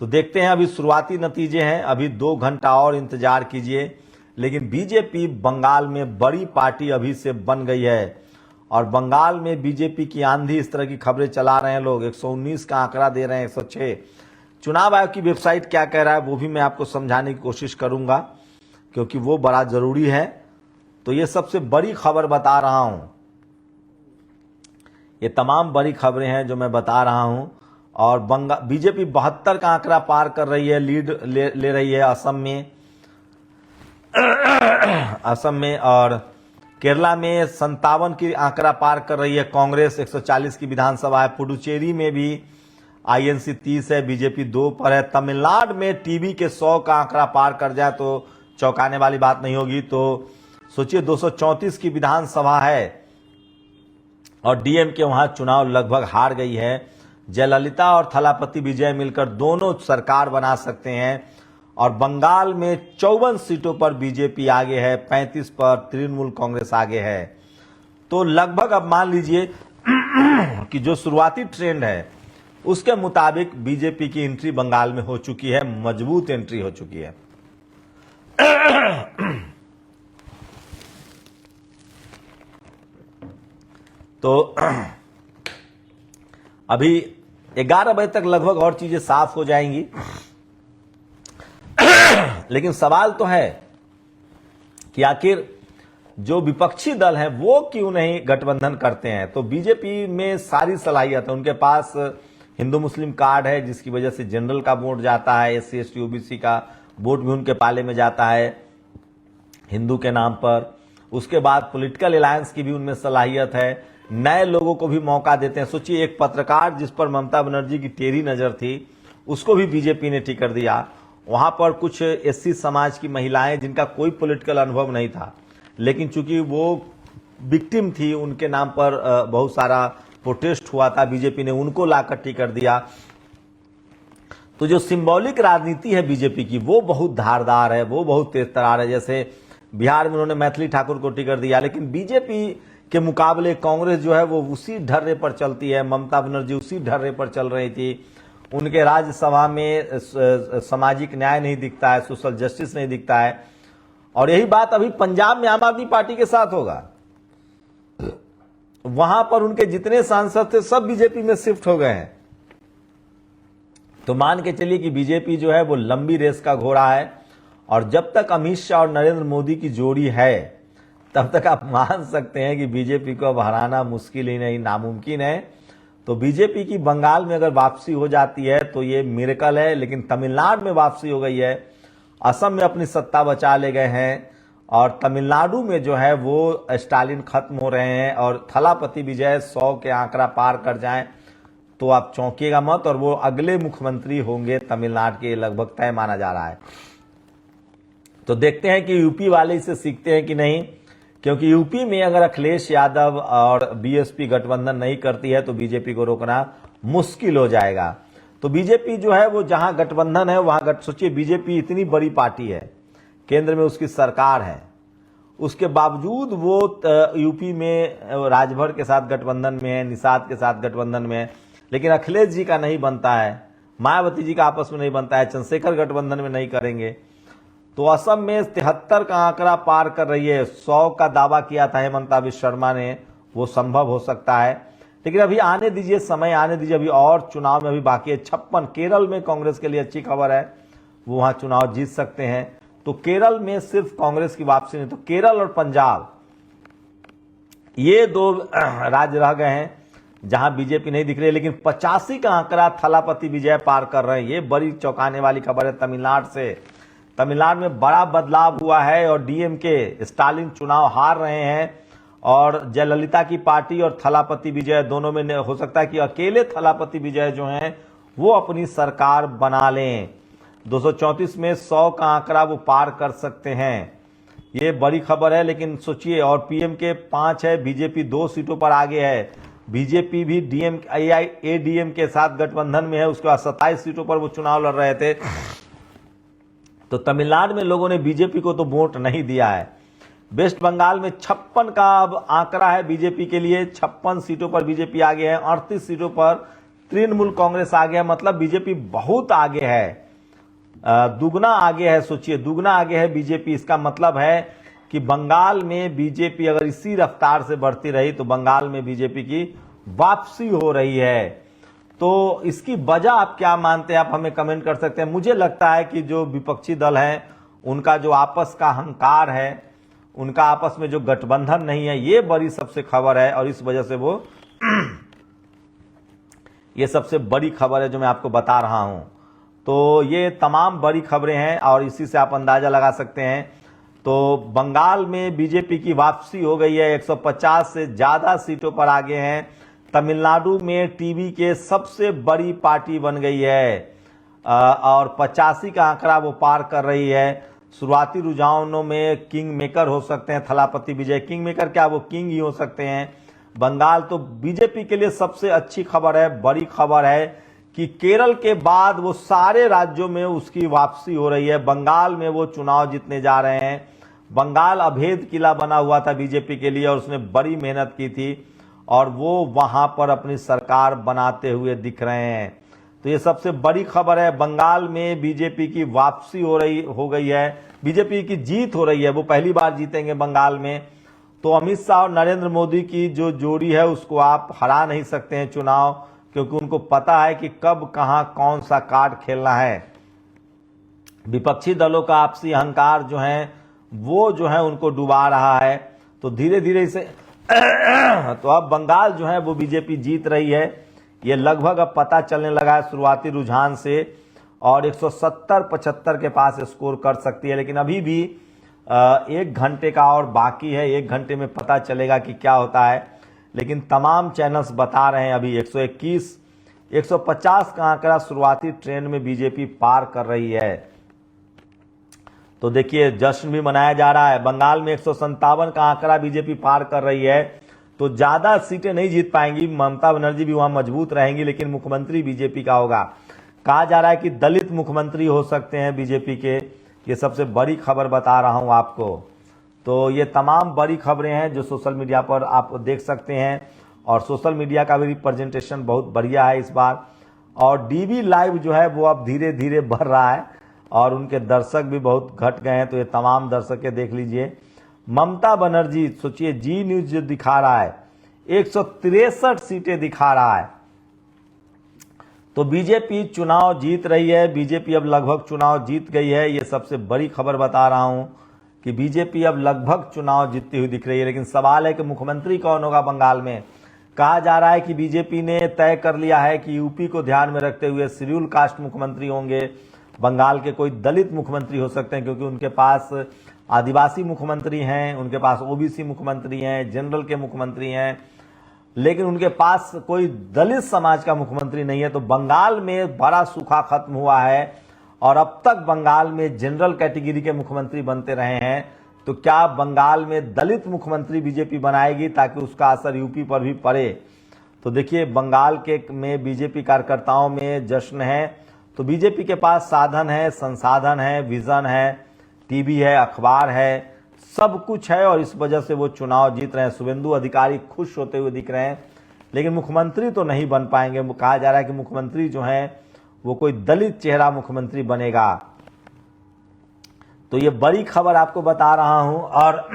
तो देखते हैं, अभी शुरुआती नतीजे हैं, अभी 2 घंटा और इंतजार कीजिए। लेकिन बीजेपी बंगाल में बड़ी पार्टी अभी से बन गई है और बंगाल में बीजेपी की आंधी, इस तरह की खबरें चला रहे हैं लोग। 119 का आंकड़ा दे रहे हैं, 106। चुनाव आयोग की वेबसाइट क्या कह रहा है वो भी मैं आपको समझाने की कोशिश करूंगा, क्योंकि वो बड़ा जरूरी है। तो ये सबसे बड़ी खबर बता रहा हूं, ये तमाम बड़ी खबरें हैं जो मैं बता रहा हूं। और बीजेपी 72 का आंकड़ा पार कर रही है, लीड ले रही है असम में और केरला में 57 की आंकड़ा पार कर रही है कांग्रेस। 140 की विधानसभा है। पुडुचेरी में भी आईएनसी 30 है, बीजेपी 2 पर है। तमिलनाडु में टीवी के 100 का आंकड़ा पार कर जाए तो चौंकाने वाली बात नहीं होगी। तो सोचिए, 234 की विधानसभा है और डीएमके वहां चुनाव लगभग हार गई है। जयललिता और थलापति विजय मिलकर दोनों सरकार बना सकते हैं। और बंगाल में 54 सीटों पर बीजेपी आगे है, 35 पर तृणमूल कांग्रेस आगे है। तो लगभग अब मान लीजिए कि जो शुरुआती ट्रेंड है उसके मुताबिक बीजेपी की एंट्री बंगाल में हो चुकी है, मजबूत एंट्री हो चुकी है। तो अभी 11 बजे तक लगभग और चीजें साफ हो जाएंगी। लेकिन सवाल तो है कि आखिर जो विपक्षी दल हैं वो क्यों नहीं गठबंधन करते हैं। तो बीजेपी में सारी सलाहियत है, उनके पास हिंदू मुस्लिम कार्ड है जिसकी वजह से जनरल का वोट जाता है, एससी एसटी ओबीसी का वोट भी उनके पाले में जाता है हिंदू के नाम पर। उसके बाद पॉलिटिकल अलायंस की भी उनमें सलाहियत है, नए लोगों को भी मौका देते हैं। सोचिए, एक पत्रकार जिस पर ममता बनर्जी की टेढ़ी नजर थी उसको भी बीजेपी ने टिकट दिया। वहां पर कुछ एससी समाज की महिलाएं जिनका कोई पॉलिटिकल अनुभव नहीं था, लेकिन चूंकि वो विक्टिम थी, उनके नाम पर बहुत सारा प्रोटेस्ट हुआ था, बीजेपी ने उनको लाकर टिकट दिया। तो जो सिंबॉलिक राजनीति है बीजेपी की वो बहुत धारदार है, वो बहुत तेज तरार है। जैसे बिहार में उन्होंने मैथिली ठाकुर को टिकट दिया, लेकिन बीजेपी के मुकाबले कांग्रेस जो है वो उसी ढर्रे पर चलती है। ममता बनर्जी उसी ढर्रे पर चल रही थी। उनके राज्यसभा में सामाजिक न्याय नहीं दिखता है, सोशल जस्टिस नहीं दिखता है। और यही बात अभी पंजाब में आम आदमी पार्टी के साथ होगा। वहां पर उनके जितने सांसद थे सब बीजेपी में शिफ्ट हो गए हैं। तो मान के चलिए कि बीजेपी जो है वो लंबी रेस का घोड़ा है और जब तक अमित शाह और नरेंद्र मोदी की जोड़ी है तब तक आप मान सकते हैं कि बीजेपी को अब हराना मुश्किल ही नहीं, नामुमकिन है। तो बीजेपी की बंगाल में अगर वापसी हो जाती है तो ये मिरेकल है, लेकिन तमिलनाडु में वापसी हो गई है, असम में अपनी सत्ता बचा ले गए हैं और तमिलनाडु में जो है वो स्टालिन खत्म हो रहे हैं और थलापति विजय 100 के आंकड़ा पार कर जाएं तो आप चौंकिएगा मत और वो अगले मुख्यमंत्री होंगे तमिलनाडु के, लगभग तय माना जा रहा है। तो देखते हैं कि यूपी वाले इसे सीखते हैं कि नहीं, क्योंकि यूपी में अगर अखिलेश यादव और बीएसपी गठबंधन नहीं करती है तो बीजेपी को रोकना मुश्किल हो जाएगा। तो बीजेपी जो है वो जहां गठबंधन है वहां सोचिए, बीजेपी इतनी बड़ी पार्टी है, केंद्र में उसकी सरकार है, उसके बावजूद वो यूपी में राजभर के साथ गठबंधन में है, निषाद के साथ गठबंधन में है, लेकिन अखिलेश जी का नहीं बनता है, मायावती जी का आपस में नहीं बनता है, चंद्रशेखर गठबंधन में नहीं करेंगे। तो असम में 73 का आंकड़ा पार कर रही है। 100 का दावा किया था हेमंता बिस्वा शर्मा ने, वो संभव हो सकता है, लेकिन अभी आने दीजिए, समय आने दीजिए, अभी और चुनाव में अभी बाकी है। 56 केरल में कांग्रेस के लिए अच्छी खबर है, वो वहां चुनाव जीत सकते हैं। तो केरल में सिर्फ कांग्रेस की वापसी नहीं, तो केरल और पंजाब ये 2 राज्य रह गए हैं जहां बीजेपी नहीं दिख रही है। लेकिन 85 का आंकड़ा थलापति विजय पार कर रहे हैं, ये बड़ी चौंकाने वाली खबर है तमिलनाडु से। तमिलनाडु में बड़ा बदलाव हुआ है और डीएमके स्टालिन चुनाव हार रहे हैं और जयललिता की पार्टी और थलापति विजय दोनों में हो सकता है कि अकेले थलापति विजय जो हैं वो अपनी सरकार बना लें। 234 में 100 का आंकड़ा वो पार कर सकते हैं, ये बड़ी खबर है। लेकिन सोचिए, और पीएम के 5 है, बीजेपी 2 सीटों पर आगे है। बीजेपी भी एडीएम के साथ गठबंधन में है, उसके बाद 27 सीटों पर वो चुनाव लड़ रहे थे। तो तमिलनाडु में लोगों ने बीजेपी को तो वोट नहीं दिया है। वेस्ट बंगाल में 56 का अब आंकड़ा है बीजेपी के लिए, 56 सीटों पर बीजेपी आगे है। 38 सीटों पर तृणमूल कांग्रेस आगे है, मतलब बीजेपी बहुत आगे है, दुगना आगे है। सोचिए, दुगना आगे है बीजेपी। इसका मतलब है कि बंगाल में बीजेपी अगर इसी रफ्तार से बढ़ती रही तो बंगाल में बीजेपी की वापसी हो रही है। तो इसकी वजह आप क्या मानते हैं, आप हमें कमेंट कर सकते हैं। मुझे लगता है कि जो विपक्षी दल हैं उनका जो आपस का अहंकार है, उनका आपस में जो गठबंधन नहीं है, ये बड़ी सबसे खबर है। और इस वजह से वो ये सबसे बड़ी खबर है जो मैं आपको बता रहा हूं। तो ये तमाम बड़ी खबरें हैं और इसी से आप अंदाजा लगा सकते हैं। तो बंगाल में बीजेपी की वापसी हो गई है, 150 से ज्यादा सीटों पर आगे हैं। तमिलनाडु में टीवी के सबसे बड़ी पार्टी बन गई है और 85 का आंकड़ा वो पार कर रही है। शुरुआती रुझानों में किंग मेकर हो सकते हैं थलापति विजय। किंग मेकर क्या, वो किंग ही हो सकते हैं। बंगाल तो बीजेपी के लिए सबसे अच्छी खबर है, बड़ी खबर है कि केरल के बाद वो सारे राज्यों में उसकी वापसी हो रही है। बंगाल में वो चुनाव जीतने जा रहे हैं। बंगाल अभेद किला बना हुआ था बीजेपी के लिए और उसने बड़ी मेहनत की थी और वो वहां पर अपनी सरकार बनाते हुए दिख रहे हैं। तो ये सबसे बड़ी खबर है। बंगाल में बीजेपी की वापसी हो गई है, बीजेपी की जीत हो रही है, वो पहली बार जीतेंगे बंगाल में। तो अमित शाह और नरेंद्र मोदी की जो जोड़ी है उसको आप हरा नहीं सकते हैं चुनाव, क्योंकि उनको पता है कि कब कहां कौन सा कार्ड खेलना है। विपक्षी दलों का आपसी अहंकार जो है वो जो है उनको डुबा रहा है। तो धीरे धीरे इसे तो अब बंगाल जो है वो बीजेपी जीत रही है, ये लगभग अब पता चलने लगा है शुरुआती रुझान से। और 170-75 के पास स्कोर कर सकती है, लेकिन अभी भी 1 घंटे का और बाकी है। 1 घंटे में पता चलेगा कि क्या होता है। लेकिन तमाम चैनल्स बता रहे हैं अभी 121, 150 का आंकड़ा शुरुआती ट्रेंड में बीजेपी पार कर रही है। तो देखिए, जश्न भी मनाया जा रहा है। बंगाल में 157 का आंकड़ा बीजेपी पार कर रही है, तो ज्यादा सीटें नहीं जीत पाएंगी। ममता बनर्जी भी वहां मजबूत रहेंगी, लेकिन मुख्यमंत्री बीजेपी का होगा। कहा जा रहा है कि दलित मुख्यमंत्री हो सकते हैं बीजेपी के। ये सबसे बड़ी खबर बता रहा हूं आपको। तो ये तमाम बड़ी खबरें हैं जो सोशल मीडिया पर आप देख सकते हैं और सोशल मीडिया का भी रिप्रेजेंटेशन बहुत बढ़िया है इस बार। और डीवी लाइव जो है वो अब धीरे धीरे बढ़ रहा है और उनके दर्शक भी बहुत घट गए हैं। तो ये तमाम दर्शकें देख लीजिए। ममता बनर्जी सोचिए, जी न्यूज जो दिखा रहा है 163 सीटें दिखा रहा है। तो बीजेपी चुनाव जीत रही है, बीजेपी अब लगभग चुनाव जीत गई है। ये सबसे बड़ी खबर बता रहा हूं कि बीजेपी अब लगभग चुनाव जीतती हुई दिख रही है। लेकिन सवाल है कि मुख्यमंत्री कौन होगा बंगाल में। कहा जा रहा है कि बीजेपी ने तय कर लिया है कि यूपी को ध्यान में रखते हुए शेड्यूल कास्ट मुख्यमंत्री होंगे। बंगाल के कोई दलित मुख्यमंत्री हो सकते हैं, क्योंकि उनके पास आदिवासी मुख्यमंत्री हैं, उनके पास ओबीसी मुख्यमंत्री हैं, जनरल के मुख्यमंत्री हैं, लेकिन उनके पास कोई दलित समाज का मुख्यमंत्री नहीं है। तो बंगाल में बड़ा सूखा खत्म हुआ है और अब तक बंगाल में जनरल कैटेगरी के मुख्यमंत्री बनते रहे हैं। तो क्या बंगाल में दलित मुख्यमंत्री बीजेपी बनाएगी ताकि उसका असर यूपी पर भी पड़े। तो देखिए, बंगाल के में बीजेपी कार्यकर्ताओं में जश्न है। तो बीजेपी के पास साधन है, संसाधन है, विजन है, टीवी है, अखबार है, सब कुछ है और इस वजह से वो चुनाव जीत रहे हैं। शुभेंदु अधिकारी खुश होते हुए दिख रहे हैं, लेकिन मुख्यमंत्री तो नहीं बन पाएंगे। कहा जा रहा है कि मुख्यमंत्री जो है वो कोई दलित चेहरा मुख्यमंत्री बनेगा। तो ये बड़ी खबर आपको बता रहा हूं। और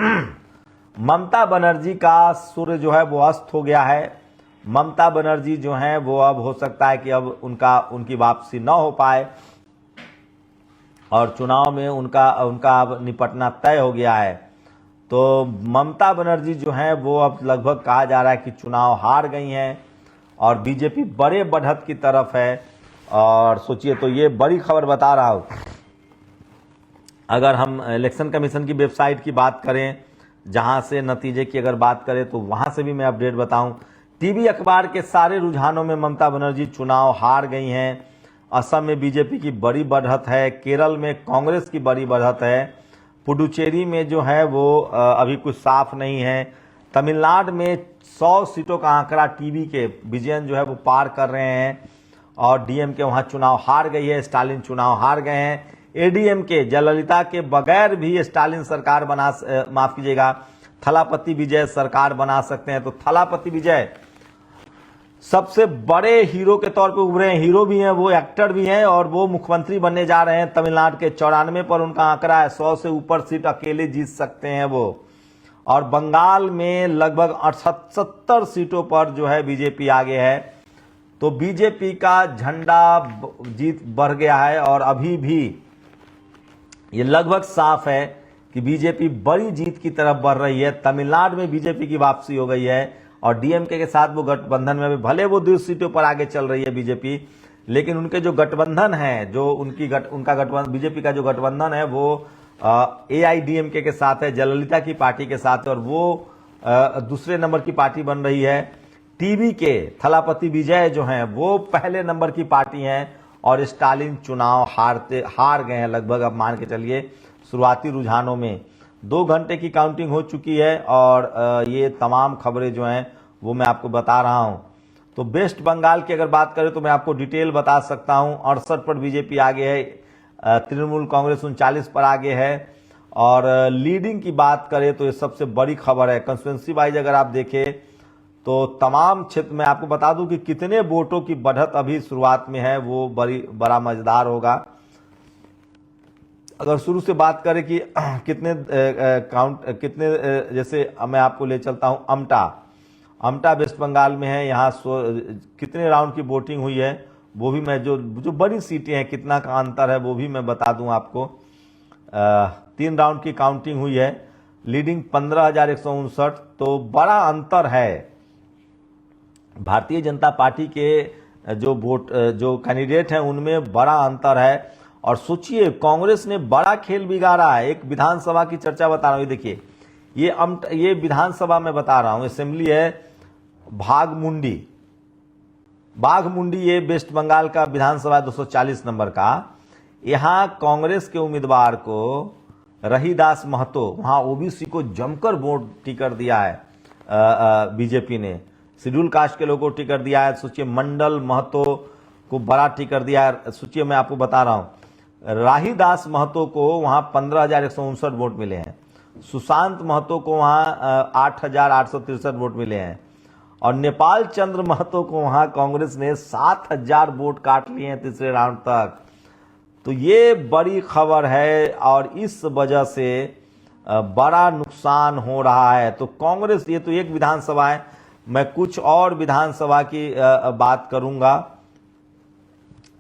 ममता बनर्जी का सूर्य जो है वो अस्त हो गया है। ममता बनर्जी जो है वो अब हो सकता है कि अब उनकी वापसी न हो पाए और चुनाव में उनका अब निपटना तय हो गया है। तो ममता बनर्जी जो है वो अब लगभग कहा जा रहा है कि चुनाव हार गई हैं और बीजेपी बड़े बढ़त की तरफ है। और सोचिए, तो ये बड़ी खबर बता रहा हूं। अगर हम इलेक्शन कमीशन की वेबसाइट की बात करें, जहां से नतीजे की अगर बात करें, तो वहां से भी मैं अपडेट बताऊं टीवी अखबार के सारे रुझानों में ममता बनर्जी चुनाव हार गई हैं। असम में बीजेपी की बड़ी बढ़त है, केरल में कांग्रेस की बड़ी बढ़त है, पुडुचेरी में जो है वो अभी कुछ साफ नहीं है, तमिलनाडु में 100 सीटों का आंकड़ा टीवी के विजयन जो है वो पार कर रहे हैं और डीएमके वहां चुनाव हार गई है, स्टालिन चुनाव हार गए हैं। एडीएमके जयललिता के बगैर भी स्टालिन सरकार माफ कीजिएगा, थलापति विजय सरकार बना सकते हैं। तो थलापति विजय सबसे बड़े हीरो के तौर पे उभरे हैं, हीरो भी हैं, वो एक्टर भी हैं और वो मुख्यमंत्री बनने जा रहे हैं। तमिलनाडु के 94 पर उनका आंकड़ा है, 100 से ऊपर सीट अकेले जीत सकते हैं वो। और बंगाल में लगभग 78 सीटों पर जो है बीजेपी आगे है। तो बीजेपी का झंडा जीत बढ़ गया है और अभी भी ये लगभग साफ है कि बीजेपी बड़ी जीत की तरफ बढ़ रही है। तमिलनाडु में बीजेपी की वापसी हो गई है और डीएमके के साथ वो गठबंधन में भी भले वो 2 सीटों पर आगे चल रही है बीजेपी, लेकिन उनके जो गठबंधन है, जो उनका गठबंधन बीजेपी का जो गठबंधन है वो एआईडीएमके के साथ है, जयललिता की पार्टी के साथ है और वो दूसरे नंबर की पार्टी बन रही है। टीवी के थलापति विजय जो हैं वो पहले नंबर की पार्टी हैं और स्टालिन चुनाव हार गए हैं लगभग, अब मान के चलिए शुरुआती रुझानों में। 2 घंटे की काउंटिंग हो चुकी है और ये तमाम खबरें जो हैं वो मैं आपको बता रहा हूं। तो वेस्ट बंगाल की अगर बात करें तो मैं आपको डिटेल बता सकता हूं। 68 पर बीजेपी आगे है, तृणमूल कांग्रेस 39 पर आगे है और लीडिंग की बात करें तो ये सबसे बड़ी खबर है। कंस्टिट्यूंसी वाइज अगर आप देखें तो तमाम क्षेत्र में आपको बता दूं कि कितने वोटों की बढ़त अभी शुरुआत में है, वो बड़ा मजेदार होगा। अगर शुरू से बात करें कि कितने जैसे मैं आपको ले चलता हूं अमटा वेस्ट बंगाल में है, यहाँ कितने राउंड की वोटिंग हुई है वो भी मैं जो बड़ी सीटें हैं कितना का अंतर है वो भी मैं बता दूं आपको। 3 राउंड की काउंटिंग हुई है, लीडिंग 15,159, तो बड़ा अंतर है। भारतीय जनता पार्टी के जो कैंडिडेट हैं उनमें बड़ा अंतर है। और सोचिए कांग्रेस ने बड़ा खेल बिगाड़ा है। एक विधानसभा की चर्चा बता रहा हूं, देखिए ये विधानसभा में बता रहा हूं, असेंबली है बाघमुंडी, ये वेस्ट बंगाल का विधानसभा 240 नंबर का। यहां कांग्रेस के उम्मीदवार को रहीदास महतो, वहां ओबीसी को जमकर वोट टिकट दिया है बीजेपी ने, शेड्यूल कास्ट के लोगों को टिकट दिया है। सोचिए मंडल महतो को बड़ा टिकट दिया है। सोचिए मैं आपको बता रहा हूं, राहीदास महतो को वहां 15,159 वोट मिले हैं, सुशांत महतो को वहां 8,863 वोट मिले हैं और नेपाल चंद्र महतो को वहां कांग्रेस ने 7,000 वोट काट लिए हैं तीसरे राउंड तक। तो ये बड़ी खबर है और इस वजह से बड़ा नुकसान हो रहा है। तो कांग्रेस, ये तो एक विधानसभा है, मैं कुछ और विधानसभा की बात करूंगा।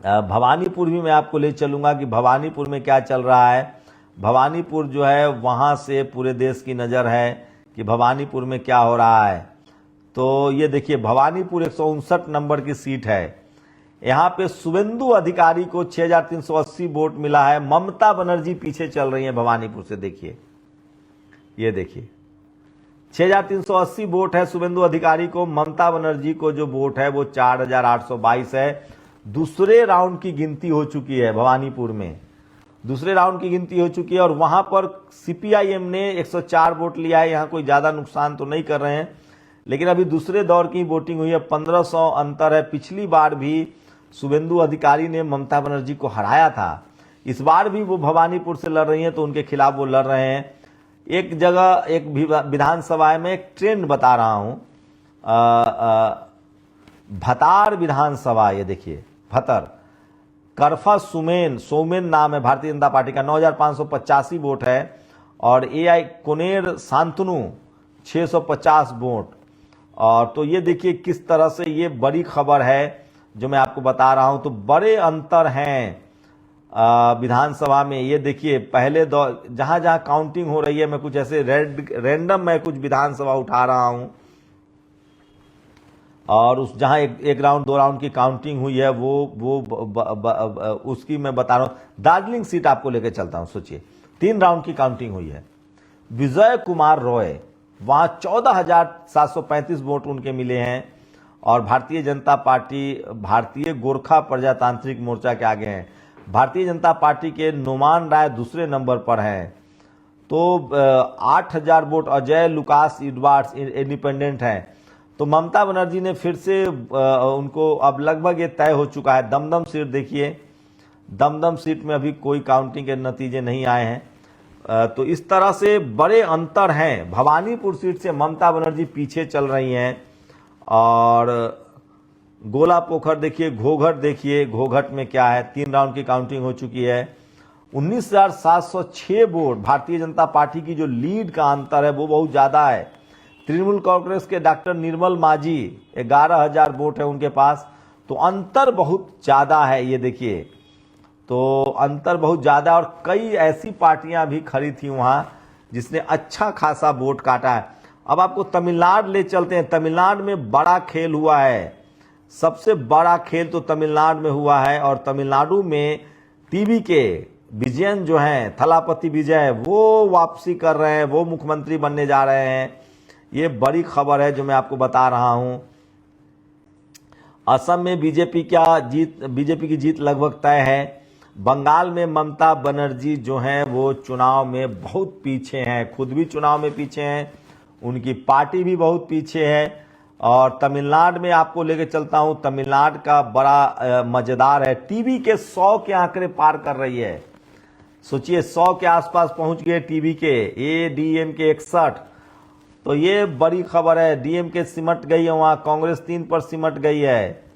भवानीपुर भी मैं आपको ले चलूंगा कि भवानीपुर में क्या चल रहा है। भवानीपुर जो है वहां से पूरे देश की नजर है कि भवानीपुर में क्या हो रहा है। तो ये देखिए भवानीपुर 159 नंबर की सीट है, यहाँ पे शुभेंदु अधिकारी को 6,380 वोट मिला है। ममता बनर्जी पीछे चल रही है भवानीपुर से, देखिए ये देखिए 6,380 वोट है शुभेंदु अधिकारी को, ममता बनर्जी को जो वोट है वो 4,822 है। दूसरे राउंड की गिनती हो चुकी है भवानीपुर में, दूसरे राउंड की गिनती हो चुकी है और वहां पर सीपीआईएम ने 104 वोट लिया है। यहाँ कोई ज्यादा नुकसान तो नहीं कर रहे हैं, लेकिन अभी दूसरे दौर की वोटिंग हुई है, 1500 अंतर है। पिछली बार भी शुभेंदु अधिकारी ने ममता बनर्जी को हराया था, इस बार भी वो भवानीपुर से लड़ रही हैं तो उनके खिलाफ वो लड़ रहे हैं। एक जगह एक विधानसभा में एक ट्रेंड बता रहा हूं, भतार विधानसभा, ये देखिए भतर करफा सोमेन नाम है भारतीय जनता पार्टी का, 9,585 वोट है और एआई कोनेर शांतनु 650 वोट। और तो ये देखिए किस तरह से ये बड़ी खबर है जो मैं आपको बता रहा हूं। तो बड़े अंतर हैं विधानसभा में। ये देखिए पहले जहां जहां काउंटिंग हो रही है, मैं कुछ ऐसे रैंडम मैं कुछ विधानसभा उठा रहा हूं और उस जहां एक राउंड 2 राउंड की काउंटिंग हुई है उसकी मैं बता रहा हूं। दार्जिलिंग सीट आपको लेकर चलता हूं, सोचिए 3 राउंड की काउंटिंग हुई है। विजय कुमार रॉय वहां 14,735 वोट उनके मिले हैं और भारतीय जनता पार्टी भारतीय गोरखा प्रजातांत्रिक मोर्चा के आगे हैं। भारतीय जनता पार्टी के नोमान राय दूसरे नंबर पर हैं। तो 8,000 vote Ajay Lucas Edwards independent हैं। तो ममता बनर्जी ने फिर से उनको अब लगभग ये तय हो चुका है। दमदम सीट देखिए, दमदम सीट में अभी कोई काउंटिंग के नतीजे नहीं आए हैं। तो इस तरह से बड़े अंतर हैं। भवानीपुर सीट से ममता बनर्जी पीछे चल रही हैं। और गोला पोखर देखिए, घोघट देखिए, घोघट में क्या है, 3 राउंड की काउंटिंग हो चुकी है। 19,706 वोट भारतीय जनता पार्टी की जो लीड का अंतर है वो बहुत ज्यादा है। तृणमूल कांग्रेस के डॉक्टर निर्मल माझी 11,000 वोट है उनके पास। तो अंतर बहुत ज्यादा है, ये देखिए, तो अंतर बहुत ज्यादा। और कई ऐसी पार्टियां भी खड़ी थी वहां जिसने अच्छा खासा वोट काटा है। अब आपको तमिलनाडु ले चलते हैं। तमिलनाडु में बड़ा खेल हुआ है, सबसे बड़ा खेल तो तमिलनाडु में हुआ है। और तमिलनाडु में टीवी के विजयन जो हैं, थलापति विजय, वो वापसी कर रहे हैं, वो मुख्यमंत्री बनने जा रहे हैं। ये बड़ी खबर है जो मैं आपको बता रहा हूं। असम में बीजेपी की जीत लगभग तय है। बंगाल में ममता बनर्जी जो हैं वो चुनाव में बहुत पीछे हैं, खुद भी चुनाव में पीछे हैं, उनकी पार्टी भी बहुत पीछे है। और तमिलनाडु में आपको लेके चलता हूं। तमिलनाडु का बड़ा मजेदार है, टीवी के 100 के आंकड़े पार कर रही है। सोचिए, 100 के आसपास पहुंच गए टीवी के। ADM के 61। तो ये बड़ी खबर है। DMK सिमट गई है, वहां कांग्रेस 3 पर सिमट गई है।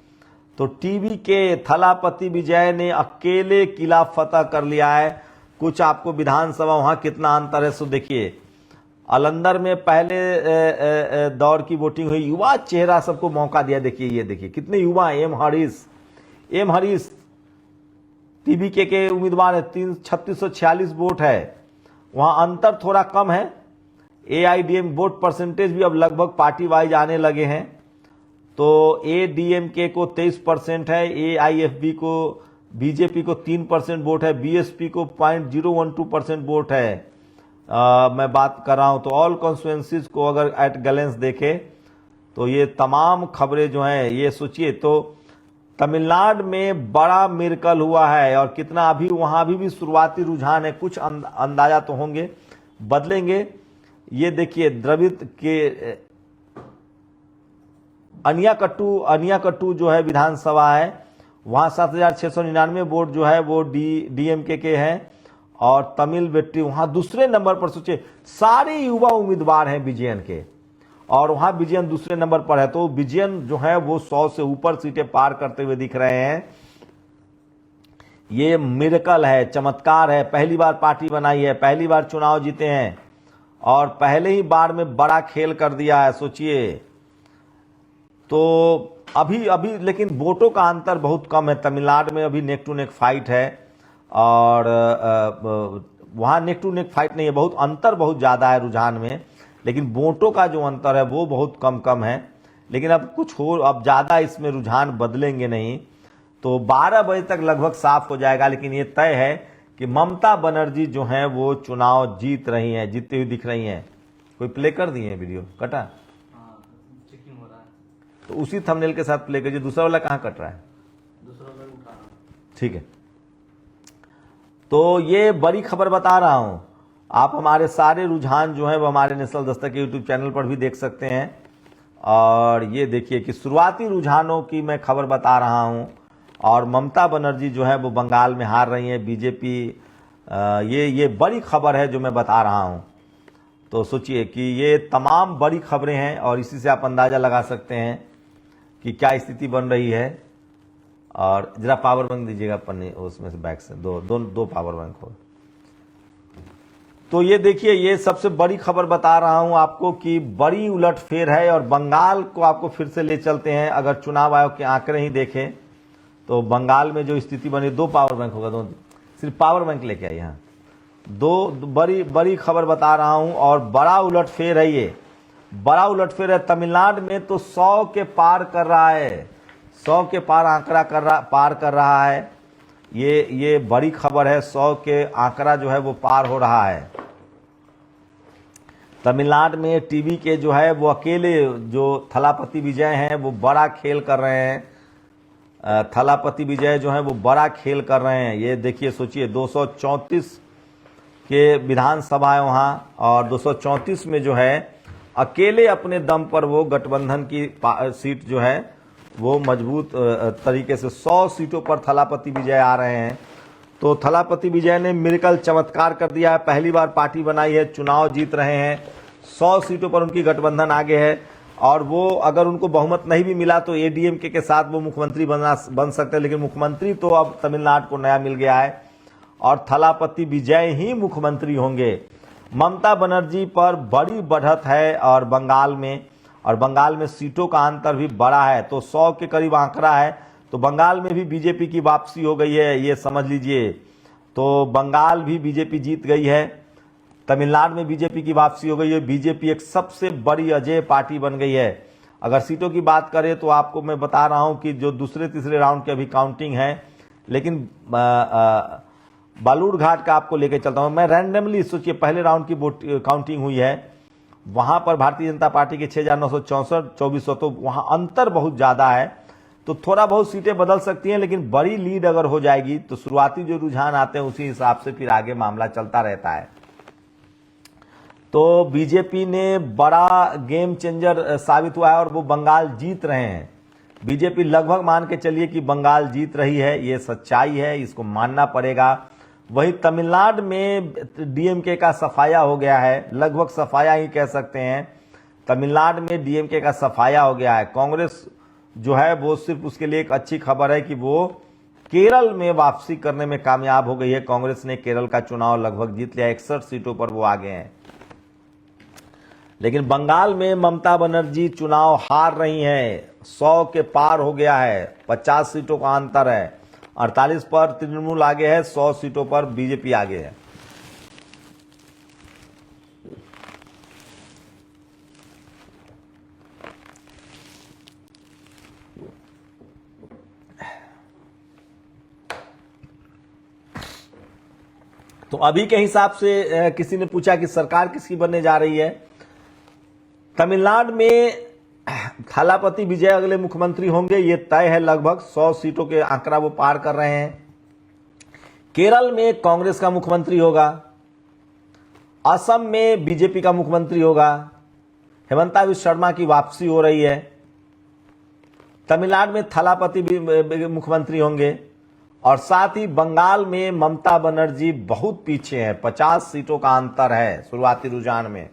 तो टीवी के थलापति विजय ने अकेले किला फतह कर लिया है। कुछ आपको विधानसभा वहां कितना अंतर है सो देखिए। अलंदर में पहले दौर की वोटिंग हुई, युवा चेहरा सबको मौका दिया। देखिए, ये देखिए कितने युवा हैं। एम हरीश टीवी के उम्मीदवार है। 3646 वोट है, वहां अंतर थोड़ा कम है। AIDM वोट परसेंटेज भी अब लगभग पार्टी वाइज आने लगे हैं। तो ADMK को 23% है, AIFB को, बीजेपी को 3% वोट है, BSP को 0.012% वोट है। मैं बात कर रहा हूं। तो ऑल कॉन्स्टिट्यूएंसीज को अगर एट गैलेंस देखे तो ये तमाम खबरें जो हैं, ये सोचिए। तो तमिलनाडु में बड़ा मिरेकल हुआ है। और कितना अभी वहां भी शुरुआती रुझान है, कुछ अंदाजा तो होंगे, बदलेंगे। ये देखिए, द्रविड़ के अनियाकट्टू जो है विधानसभा है, वहां 7,699 वोट जो है वो DMK के हैं। और तमिल बेट्टी वहां दूसरे नंबर पर। सोचिए, सारे युवा उम्मीदवार हैं विजयन के, और वहां विजयन दूसरे नंबर पर है। तो विजयन जो है वो 100 से ऊपर सीटें पार करते हुए दिख रहे हैं। ये मिरेकल है, चमत्कार है। पहली बार पार्टी बनाई है, पहली बार चुनाव जीते हैं, और पहले ही बार में बड़ा खेल कर दिया है। सोचिए, तो अभी लेकिन वोटों का अंतर बहुत कम है। तमिलनाडु में अभी नेक टू नेक फाइट है, और वहां नेक टू नेक फाइट नहीं है, बहुत अंतर बहुत ज्यादा है रुझान में। लेकिन वोटों का जो अंतर है वो बहुत कम है। लेकिन अब कुछ हो, अब ज्यादा इसमें रुझान बदलेंगे नहीं। तो 12 बजे तक लगभग साफ हो जाएगा। लेकिन ये तय है कि ममता बनर्जी जो है वो चुनाव जीत रही हैं, जीतती हुई दिख रही हैं। कोई प्ले कर दिए वीडियो कटा? चेकिंग हो रहा है। तो उसी थंबनेल के साथ प्ले कीजिए। दूसरा वाला कहाँ कट रहा है? दूसरा वाला उठा रहा है। ठीक है। तो ये बड़ी खबर बता रहा हूं। आप हमारे सारे रुझान जो है वो हमारे नेशनल दस्तक के यूट्यूब चैनल पर भी देख सकते हैं। और ये देखिए कि शुरुआती रुझानों की मैं खबर बता रहा हूं। और ममता बनर्जी जो है वो बंगाल में हार रही है। बीजेपी, ये बड़ी खबर है जो मैं बता रहा हूं। तो सोचिए कि ये तमाम बड़ी खबरें हैं, और इसी से आप अंदाजा लगा सकते हैं कि क्या स्थिति बन रही है। और जरा पावर बैंक दीजिएगा पन्नी, उसमें से बैक से दो पावर बैंक हो। तो ये देखिए, ये सबसे बड़ी खबर बता रहा हूं आपको कि बड़ी उलटफेर है। और बंगाल को आपको फिर से ले चलते हैं। अगर चुनाव आयोग के आंकड़े ही देखें तो बंगाल में जो स्थिति बनी, 2 पावर बैंक होगा, 2 सिर्फ पावर बैंक लेके आए। यहाँ 2 बड़ी खबर बता रहा हूं। और बड़ा उलटफेर है, ये बड़ा उलटफेर है। तमिलनाडु में तो 100 के पार कर रहा है, 100 के पार आंकड़ा पार कर रहा है। ये बड़ी खबर है। 100 के आंकड़ा जो है वो पार हो रहा है। तमिलनाडु में टीवी के जो है वो अकेले जो थलापति विजय हैं वो बड़ा खेल कर रहे हैं। थलापति विजय जो है वो बड़ा खेल कर रहे हैं। ये देखिए, सोचिए 234 के विधानसभा है वहाँ, और 234 में जो है अकेले अपने दम पर वो गठबंधन की सीट जो है वो मजबूत तरीके से 100 सीटों पर थलापति विजय आ रहे हैं। तो थलापति विजय ने मिरेकल चमत्कार कर दिया है, पहली बार पार्टी बनाई है, चुनाव जीत रहे हैं, 100 सीटों पर उनकी गठबंधन आगे है। और वो अगर उनको बहुमत नहीं भी मिला तो एडीएमके के साथ वो मुख्यमंत्री बन सकते हैं, लेकिन मुख्यमंत्री तो अब तमिलनाडु को नया मिल गया है और थलापति विजय ही मुख्यमंत्री होंगे। ममता बनर्जी पर बड़ी बढ़त है और बंगाल में सीटों का अंतर भी बड़ा है, तो 100 के करीब आंकड़ा है। तो बंगाल में भी बीजेपी की वापसी हो गई है, ये समझ लीजिए। तो बंगाल भी बीजेपी जीत गई है, तमिलनाडु में बीजेपी की वापसी हो गई है। बीजेपी एक सबसे बड़ी अजेय पार्टी बन गई है। अगर सीटों की बात करें तो आपको मैं बता रहा हूं कि जो दूसरे तीसरे राउंड की अभी काउंटिंग है, लेकिन बालूरघाट का आपको लेकर चलता हूं मैं रैंडमली। सोचिए पहले राउंड की काउंटिंग हुई है, वहां पर भारतीय जनता पार्टी के 6,964, 2400, तो वहां अंतर बहुत ज्यादा है। तो थोड़ा बहुत सीटें बदल सकती हैं, लेकिन बड़ी लीड अगर हो जाएगी तो शुरुआती जो रुझान आते हैं उसी हिसाब से फिर आगे मामला चलता रहता है। तो बीजेपी ने बड़ा गेम चेंजर साबित हुआ है और वो बंगाल जीत रहे हैं। बीजेपी लगभग मान के चलिए कि बंगाल जीत रही है, ये सच्चाई है, इसको मानना पड़ेगा। वहीं तमिलनाडु में डीएमके का सफाया हो गया है, लगभग सफाया ही कह सकते हैं। तमिलनाडु में डीएमके का सफाया हो गया है। कांग्रेस जो है वो सिर्फ उसके लिए एक अच्छी खबर है कि वो केरल में वापसी करने में कामयाब हो गई है। कांग्रेस ने केरल का चुनाव लगभग जीत लिया, 61 सीटों पर वो आगे हैं। लेकिन बंगाल में ममता बनर्जी चुनाव हार रही हैं, 100 के पार हो गया है, 50 सीटों का अंतर है। 48 पर तृणमूल आगे है, 100 सीटों पर बीजेपी आगे है। तो अभी के हिसाब से किसी ने पूछा कि सरकार किसकी बनने जा रही है। तमिलनाडु में थलापति विजय अगले मुख्यमंत्री होंगे, ये तय है। लगभग 100 सीटों के आंकड़ा वो पार कर रहे हैं। केरल में कांग्रेस का मुख्यमंत्री होगा, असम में बीजेपी का मुख्यमंत्री होगा, हेमंता बिस्वा शर्मा की वापसी हो रही है। तमिलनाडु में थलापति मुख्यमंत्री होंगे और साथ ही बंगाल में ममता बनर्जी बहुत पीछे है, 50 सीटों का अंतर है शुरुआती रुझान में,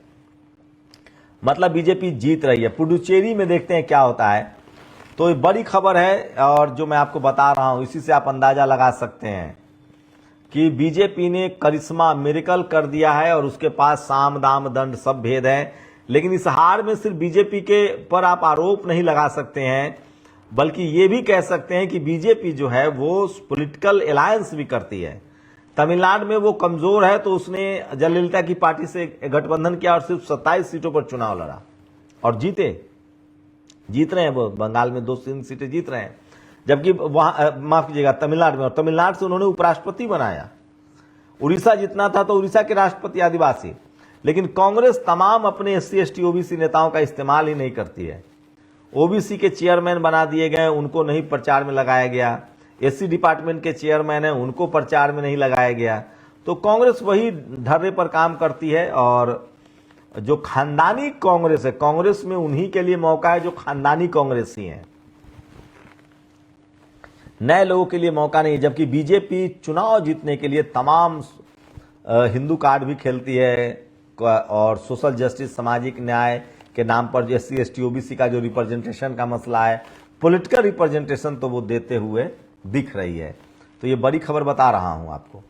मतलब बीजेपी जीत रही है। पुडुचेरी में देखते हैं क्या होता है। तो ये बड़ी खबर है और जो मैं आपको बता रहा हूं इसी से आप अंदाजा लगा सकते हैं कि बीजेपी ने करिश्मा मिरेकल कर दिया है और उसके पास साम दाम दंड सब भेद है। लेकिन इस हार में सिर्फ बीजेपी के पर आप आरोप नहीं लगा सकते हैं, बल्कि ये भी कह सकते हैं कि बीजेपी जो है वो पॉलिटिकल अलायंस भी करती है। तमिलनाडु में वो कमजोर है तो उसने जयललिता की पार्टी से गठबंधन किया और सिर्फ 27 सीटों पर चुनाव लड़ा और जीत रहे हैं। वो बंगाल में 2-3 सीटें जीत रहे हैं, जबकि वहां माफ कीजिएगा तमिलनाडु में, और तमिलनाडु से उन्होंने उपराष्ट्रपति बनाया। उड़ीसा जितना था तो उड़ीसा के राष्ट्रपति आदिवासी। लेकिन कांग्रेस तमाम अपने SC ST OBC नेताओं का इस्तेमाल ही नहीं करती है। ओबीसी के चेयरमैन बना दिए गए, उनको नहीं प्रचार में लगाया गया। SC डिपार्टमेंट के चेयरमैन है, उनको प्रचार में नहीं लगाया गया। तो कांग्रेस वही ढर्रे पर काम करती है। और जो खानदानी कांग्रेस है, कांग्रेस में उन्हीं के लिए मौका है जो खानदानी कांग्रेसी हैं, नए लोगों के लिए मौका नहीं। जबकि बीजेपी चुनाव जीतने के लिए तमाम हिंदू कार्ड भी खेलती है और सोशल जस्टिस, सामाजिक न्याय के नाम पर जो SC ST OBC का जो रिप्रेजेंटेशन का मसला है, पॉलिटिकल रिप्रेजेंटेशन तो वो देते हुए दिख रही है। तो ये बड़ी खबर बता रहा हूं आपको।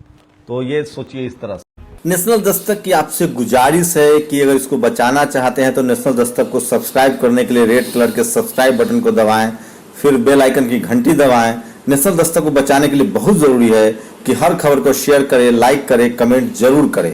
तो ये सोचिए इस तरह से। नेशनल दस्तक की आपसे गुजारिश है कि अगर इसको बचाना चाहते हैं तो नेशनल दस्तक को सब्सक्राइब करने के लिए रेड कलर के सब्सक्राइब बटन को दबाएं, फिर बेल आइकन की घंटी दबाएं। नेशनल दस्तक को बचाने के लिए बहुत जरूरी है कि हर खबर को शेयर करें, लाइक करें, कमेंट जरूर करें।